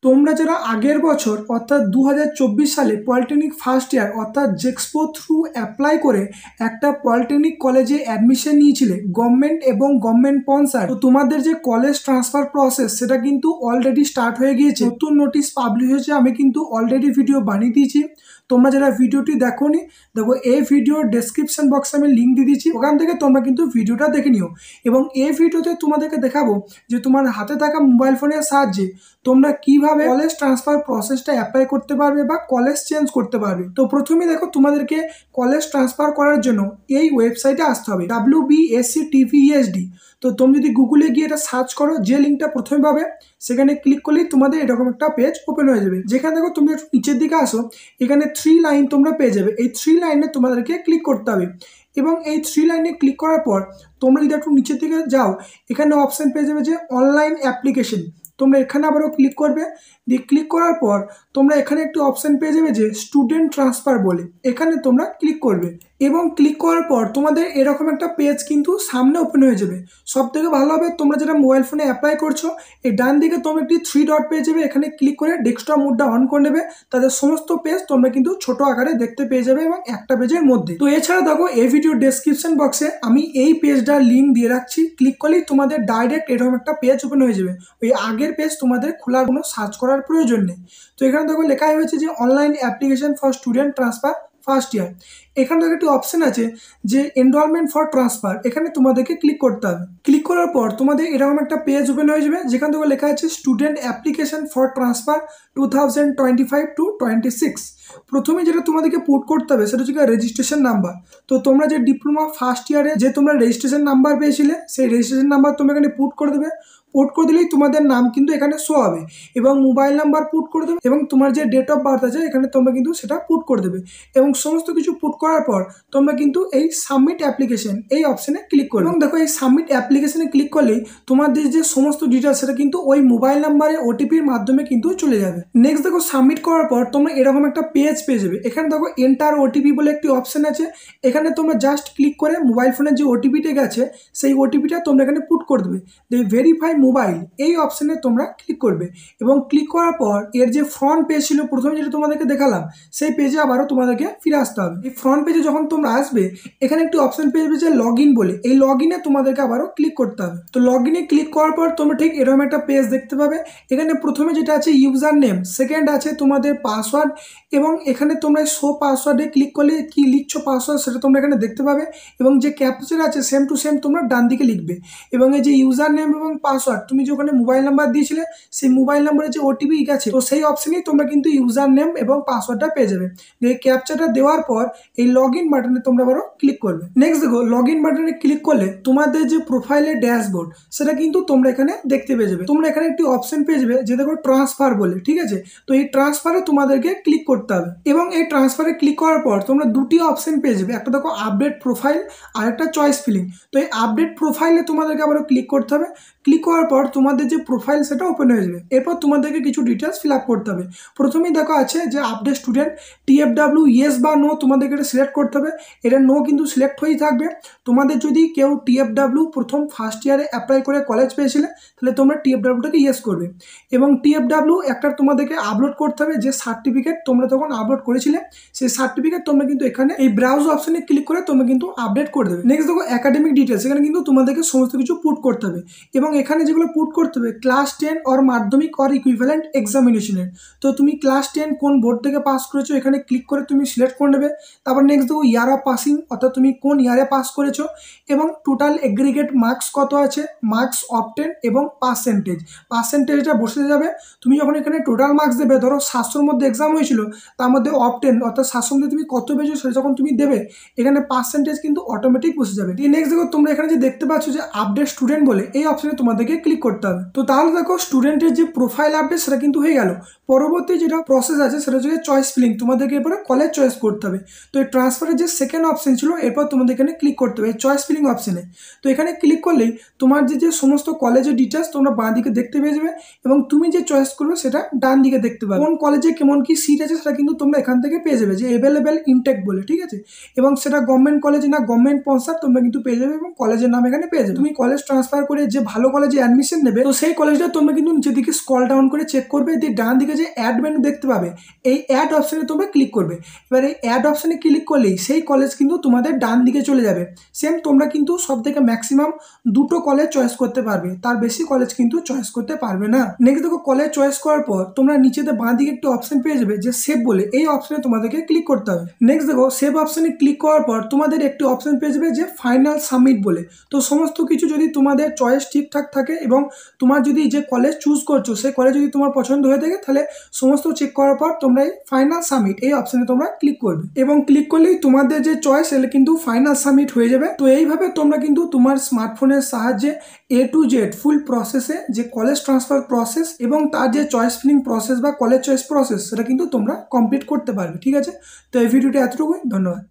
তোমরা যারা আগের বছর অর্থাৎ 2024 সালে পলিটেকনিক ফার্স্ট ইয়ার অর্থাৎ জেক্সপো থ্রু অ্যাপ্লাই করে একটা পলিটেকনিক কলেজে অ্যাডমিশন নিয়েছিলে গভর্নমেন্ট এবং গভর্নমেন্ট স্পন্সর, তো তোমাদের যে কলেজ ট্রান্সফার প্রসেস সেটা কিন্তু অলরেডি স্টার্ট হয়ে গিয়েছে। নতুন নোটিশ পাবলিশ হয়েছে, আমি কিন্তু অলরেডি ভিডিও বানিয়ে দিয়েছি। তোমরা যারা ভিডিওটি দেখোনি, দেখো এই ভিডিওর ডেসক্রিপশন বক্সে আমি লিঙ্ক দিয়ে দিচ্ছি, ওখান থেকে তোমরা কিন্তু ভিডিওটা দেখে নিও। এবং এই ভিডিওতে তোমাদেরকে দেখাবো যে তোমার হাতে থাকা মোবাইল ফোনের সাহায্যে তোমরা কিভাবে কলেজ ট্রান্সফার প্রসেসটা অ্যাপ্লাই করতে পারবে বা কলেজ চেঞ্জ করতে পারবে। তো প্রথমেই দেখো, তোমাদেরকে কলেজ ট্রান্সফার করার জন্য এই ওয়েবসাইটে আসতে হবে, WBSCTVESD। তো তুমি যদি গুগলে গিয়ে এটা সার্চ করো, যে লিঙ্কটা প্রথমে পাবে সেখানে ক্লিক করলেই তোমাদের এরকম একটা পেজ ওপেন হয়ে যাবে। যেখানে দেখো তুমি একটু নিচের দিকে আসো, এখানে 3 লাইন তোমরা পেয়ে যাবে। এই 3 লাইনে তোমাদেরকে ক্লিক করতে হবে এবং এই 3 লাইনে ক্লিক করার পর তোমরা যদি একটু নিচের দিকে যাও, এখানে অপশন পেয়ে যাবে যে অনলাইন অ্যাপ্লিকেশন। তোমরা এখানে আবারও ক্লিক করবে, দিয়ে ক্লিক করার পর তোমরা এখানে একটি অপশন পেয়ে যাবে যে স্টুডেন্ট ট্রান্সফার বলে, এখানে তোমরা ক্লিক করবে এবং ক্লিক করার পর তোমাদের এরকম একটা পেজ কিন্তু সামনে ওপেন হয়ে যাবে। সব থেকে ভালো হবে তোমরা যারা মোবাইল ফোনে অ্যাপ্লাই করছো, এই ডান দিকে তোমরা একটি 3 ডট পেয়ে যাবে, এখানে ক্লিক করে ডেস্কটপ মোডটা অন করে নেবে। তাদের সমস্ত পেজ তোমরা কিন্তু ছোট আকারে দেখতে পেয়ে যাবে এবং একটা পেজের মধ্যে। তো এছাড়া দেখো, এই ভিডিও ডেসক্রিপশন বক্সে আমি এই পেজটার লিঙ্ক দিয়ে রাখছি, ক্লিক করলেই তোমাদের ডাইরেক্ট এরকম একটা পেজ ওপেন হয়ে যাবে। ওই আগের পেজ তোমাদের খোলার কোনো সার্চ করার প্রয়োজন নেই। তো এখানে দেখো লেখা হয়েছে যে online application for student transfer first year. এখানে দেখো একটি অপশন আছে যে এনরোলমেন্ট ফর ট্রান্সফার, এখানে তোমাদেরকে ক্লিক করতে হবে। ক্লিক করার পর তোমাদের এরকম একটা পেজ ওপেন হয়ে যাবে, যেখান থেকে লেখা আছে স্টুডেন্ট অ্যাপ্লিকেশন ফর ট্রান্সফার 2025-26। প্রথমে যেটা তোমাদেরকে পুট করতে হবে সেটা হচ্ছে রেজিস্ট্রেশন নাম্বার। তো তোমরা যে ডিপ্লোমা ফার্স্ট ইয়ারে যে তোমরা রেজিস্ট্রেশন নাম্বার পেয়েছিলে, সেই রেজিস্ট্রেশন নাম্বার তোমরা এখানে পুট করে দেবে। পুট করে দিলেই তোমাদের নাম কিন্তু এখানে শো হবে এবং মোবাইল নাম্বার পুট করে দেবে এবং তোমার যে ডেট অফ বার্থ আছে এখানে তোমরা কিন্তু সেটা পুট করে দেবে। এবং সমস্ত কিছু পুট করার পর তোমরা কিন্তু এই সাবমিট অ্যাপ্লিকেশন এই অপশনে ক্লিক করবে এবং দেখো এই সাবমিট অ্যাপ্লিকেশনে ক্লিক করলেই তোমাদের যে সমস্ত ডিটেলস সেটা কিন্তু ওই মোবাইল নাম্বারে ওটিপির মাধ্যমে কিন্তু চলে যাবে। নেক্সট দেখো, সাবমিট করার পর তোমরা এরকম একটা পেজ পেয়ে যাবে। এখানে দেখো এন্টার ওটিপি বলে একটি অপশন আছে, এখানে তোমরা জাস্ট ক্লিক করে মোবাইল ফোনের যে ওটিপিটা গেছে সেই ওটিপিটা তোমরা এখানে পুট করে দেবে। ভেরিফাই মোবাইল এই অপশনে তোমরা ক্লিক করবে এবং ক্লিক করার পর এর যে ফ্রন্ট পেজ ছিল প্রথমে যেটা তোমাদেরকে দেখালাম, সেই পেজে আবারও তোমাদেরকে ফিরে আসতে হবে। এই ফ্রন্ট পেজে যখন তোমরা আসবে, এখানে একটি অপশন পেয়ে যাবে যে লগ ইন বলে, এই লগ ইনে তোমাদেরকে আবারও ক্লিক করতে হবে। তো লগ ইনে ক্লিক করার পর তোমরা ঠিক এরকম একটা পেজ দেখতে পাবে। এখানে প্রথমে যেটা আছে ইউজার নেম, সেকেন্ড আছে তোমাদের পাসওয়ার্ড এবং এখানে তোমরা শো পাসওয়ার্ডে ক্লিক করলে কি লিখছো পাসওয়ার্ড সেটা তোমরা এখানে দেখতে পাবে এবং যে ক্যাপচার আছে সেম টু সেম তোমরা ডান দিকে লিখবে। এবং এই যে ইউজার নেম এবং পাসওয়ার্ড তুমি যে ওখানে মোবাইল নাম্বার দিয়েছিলে সেই মোবাইল নাম্বারে যে ওটিপি গেছে, তো সেই অপশনেই তোমরা কিন্তু ইউজার নেম এবং পাসওয়ার্ডটা পেয়ে যাবে। এই ক্যাপচারটা দেওয়ার পর এই লগ ইন বাটনে তোমরা আবারও ক্লিক করবে। নেক্সট দেখো, লগ ইন বাটনে ক্লিক করলে তোমাদের যে প্রোফাইলের ড্যাশবোর্ড সেটা কিন্তু তোমরা এখানে দেখতে পেয়ে যাবে। তোমরা এখানে একটি অপশন পেয়ে যাবে যে দেখো ট্রান্সফার বলে, ঠিক আছে। তো এই ট্রান্সফারে তোমাদেরকে ক্লিক করতে হবে এবং এই ট্রান্সফারে ক্লিক করার পর তোমরা দুটি অপশন পেয়ে যাবে, একটা দেখো আপডেট প্রোফাইল আর একটা চয়েস ফিলিং। তো এই আপডেট প্রোফাইলে তোমাদেরকে আবারও ক্লিক করতে হবে। ক্লিক করার পর তোমাদের যে প্রোফাইল সেটা ওপেন হয়ে যাবে। এরপর তোমাদেরকে কিছু ডিটেলস ফিল আপ করতে হবে। প্রথমেই দেখো আছে যে আপডেট স্টুডেন্ট TFW ইয়েস বা নো, তোমাদেরকে এটা সিলেক্ট করতে হবে। এটা নো কিন্তু সিলেক্ট হয়েই থাকবে। তোমাদের যদি কেউ TFW প্রথম ফার্স্ট ইয়ারে অ্যাপ্লাই করে কলেজ পেয়েছিলে তাহলে তোমরা TFWটাকে ইয়েস করবে এবং TFW একটা তোমাদেরকে আপলোড করতে হবে, যে সার্টিফিকেট তোমরা তখন আপলোড করেছিলে সেই সার্টিফিকেট তোমরা কিন্তু এখানে এই ব্রাউজ অপশনে ক্লিক করে তোমরা কিন্তু আপডেট করে দেবে। নেক্সট দেখো একাডেমিক ডিটেলস, এখানে কিন্তু তোমাদেরকে সমস্ত কিছু পুট করতে হবে এবং এখানে যেগুলো পুট করতে হবে ক্লাস 10 অর মাধ্যমিক অর ইকুইভ্যালেন্ট এক্সামিনেশনের। তো তুমি ক্লাস 10 কোন বোর্ড থেকে পাস করেছো এখানে ক্লিক করে তুমি সিলেক্ট করে নেবে। তারপর নেক্সট দেখো ইয়ার অফ পাসিং, অর্থাৎ তুমি কোন ইয়ারে পাস করেছো এবং টোটাল এগ্রিগেট মার্কস কত আছে, মার্কস অবটেন এবং পার্সেন্টেজটা বসে যাবে। তুমি যখন এখানে টোটাল মার্কস দেবে, ধরো 700-র মধ্যে এক্সাম হয়েছিল, তার মধ্যে অবটেন অর্থাৎ 700 মধ্যে তুমি কত পেয়েছো সেটা যখন তুমি দেবে, এখানে পার্সেন্টেজ কিন্তু অটোমেটিক বসে যাবে। নেক্সট দেখো তোমরা এখানে যে দেখতে পাচ্ছ যে আপডেট স্টুডেন্ট বলে, এই অপশনে তোমাদেরকে ক্লিক করতে হবে। তো তাহলে দেখো স্টুডেন্টের যে প্রোফাইল আপডেট সেটা কিন্তু হয়ে গেল। পরবর্তী যেটা প্রসেস আছে সেটা হচ্ছে চয়েস ফিলিং, তোমাদেরকে এরপরে কলেজ চয়েস করতে হবে। তো এই ট্রান্সফারের যে সেকেন্ড অপশন ছিল, এরপর তোমাদের এখানে ক্লিক করতে হবে চয়েস ফিলিং অপশনে। তো এখানে ক্লিক করলেই তোমার যে সমস্ত কলেজের ডিটেলস তোমরা বাঁ দিকে দেখতে পেয়ে যাবে এবং তুমি যে চয়েস করবে সেটা ডান দিকে দেখতে পাবে। কোন কলেজে কেমন কি সিট আছে সেটা কিন্তু তোমরা এখান থেকে পেয়ে যাবে, যে অ্যাভেলেবেল ইনটেক বলে, ঠিক আছে। এবং সেটা গভর্নমেন্ট কলেজ না গভর্নমেন্ট স্পন্সর তোমরা কিন্তু পেয়ে যাবে এবং কলেজের নাম এখানে পেয়ে যাবে। তুমি কলেজ ট্রান্সফার করে যে ভালো কলেজে অ্যাডমিশন নেবে, তো সেই কলেজটা তোমরা কিন্তু নিচের দিকে স্ক্রল ডাউন করে চেক করবে, দিয়ে ডান দিকে যে অ্যাড মেনু দেখতে পাবে, এই অ্যাড অপশানে তোমরা ক্লিক করবে। এবার এই অ্যাড অপশানে ক্লিক করলেই সেই কলেজ কিন্তু তোমাদের ডান দিকে চলে যাবে। সেম তোমরা কিন্তু সব থেকে ম্যাক্সিমাম 2টো কলেজ চয়েস করতে পারবে, তার বেশি কলেজ কিন্তু চয়েস করতে পারবে না। নেক্সট দেখো, কলেজ চয়েস করার পর তোমরা নিচেতে বাঁ দিকে একটি অপশন পেয়ে যাবে যে সেভ বলে, এই অপশনে তোমাদেরকে ক্লিক করতে হবে। নেক্সট দেখো, সেভ অপশনে ক্লিক করার পর তোমাদের একটি অপশন পেয়ে যাবে যে ফাইনাল সাবমিট বলে। তো সমস্ত কিছু যদি তোমাদের চয়েস ঠিকঠাক থাকে এবং তোমার যদি যে কলেজ চুজ করছো সেই কলেজ যদি তোমার পছন্দ হয়ে থাকে, তাহলে সমস্ত চেক করার পর তোমরা এই ফাইনাল সাবমিট এই অপশনে তোমরা ক্লিক করবে, এবং ক্লিক করলেই তোমাদের যে চয়েস সেটা কিন্তু ফাইনাল সাবমিট হয়ে যাবে। তো এইভাবে তোমরা কিন্তু তোমার স্মার্টফোনের সাহায্যে A to Z ফুল প্রসেসে যে কলেজ ট্রান্সফার প্রসেস এবং তার যে চয়েস ফিলিং প্রসেস বা কলেজ চয়েস প্রসেস সেটা কিন্তু তোমরা কমপ্লিট করতে পারবে। ঠিক আছে, তো এই ভিডিওটি এতটুকুই, ধন্যবাদ।